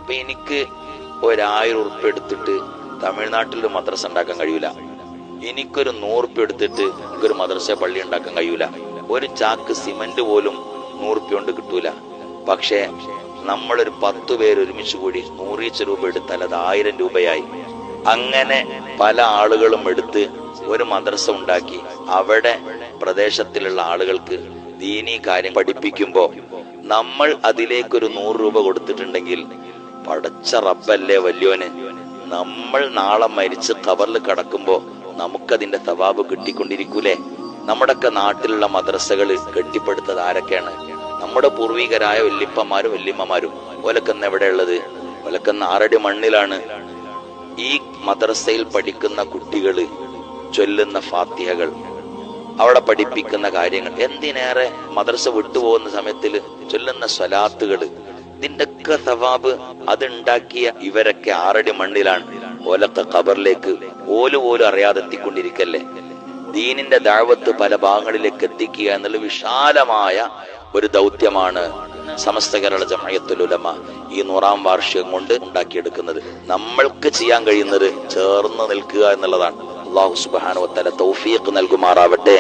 അപ്പൊ എനിക്ക് 1000 ഉറുപ്പ്യ എടുത്തിട്ട് തമിഴ്നാട്ടിലൊരു മദ്രസ ഉണ്ടാക്കാൻ കഴിയൂല. എനിക്കൊരു 100 ഉറുപ്പ്യ എടുത്തിട്ട് എനിക്കൊരു മദ്രസ പള്ളി ഉണ്ടാക്കാൻ കഴിയൂല. ഒരു ചാക്ക് സിമന്റ് പോലും 100 ഉറുപ്പ്യ കൊണ്ട് കിട്ടൂല. പക്ഷേ നമ്മളൊരു 10 പേര് ഒരുമിച്ച് കൂടി 100 രൂപ എടുത്താൽ അത് 1000 രൂപയായി. അങ്ങനെ പല ആളുകളും എടുത്ത് ഒരു മദ്രസ ഉണ്ടാക്കി അവിടെ പ്രദേശത്തിലുള്ള ആളുകൾക്ക് ദീനീ കാര്യം പഠിപ്പിക്കുമ്പോ നമ്മൾ അതിലേക്കൊരു 100 രൂപ കൊടുത്തിട്ടുണ്ടെങ്കിൽ പടച്ച റബ്ബല്ലേ വല്യോന്, നമ്മൾ നാളെ മരിച്ച് ഖബറിൽ കടക്കുമ്പോ നമുക്കതിന്റെ തവാബ് കിട്ടിക്കൊണ്ടിരിക്കൂലേ? നമ്മുടെയൊക്കെ നാട്ടിലുള്ള മദ്രസകൾ കെട്ടിപ്പടുത്തത് ആരൊക്കെയാണ്? നമ്മുടെ പൂർവികരായ വല്യപ്പന്മാരും വല്യമ്മമാരും. ഓലക്കന്ന് എവിടെയുള്ളത്? ഓലക്കന്ന് 6 അടി മണ്ണിലാണ്. ഈ മദ്രസയിൽ പഠിക്കുന്ന കുട്ടികള് ചൊല്ലുന്ന ഫാത്തിഹകൾ, അവിടെ പഠിപ്പിക്കുന്ന കാര്യങ്ങൾ, എന്തിനേറെ മദ്രസ വിട്ടുപോകുന്ന സമയത്തിൽ ചൊല്ലുന്ന സ്വലാത്തുകള്, ഇതിന്റെയൊക്കെ സവാബ് അതുണ്ടാക്കിയ ഇവരൊക്കെ 6 അടി മണ്ണിലാണ്. ഓലൊക്കെ ഖബറിലേക്ക് പോലും അറിയാതെ എത്തിക്കൊണ്ടിരിക്കല്ലേ? ദീനിന്റെ ദഅവത്ത് പല ഭാഗങ്ങളിലേക്ക് എത്തിക്കുക എന്നുള്ള വിശാലമായ ഒരു ദൗത്യമാണ് സമസ്ത കേരള ജംഇയ്യത്തുൽ ഉലമ ഈ 100ാം വാർഷികം കൊണ്ട് ഉണ്ടാക്കിയെടുക്കുന്നത്. നമ്മൾക്ക് ചെയ്യാൻ കഴിയുന്നത് ചേർന്ന് നിൽക്കുക എന്നുള്ളതാണ്. അല്ലാഹു സുബ്ഹാനഹു വ തആല തൗഫീഖ് നൽകുമാറാവട്ടെ.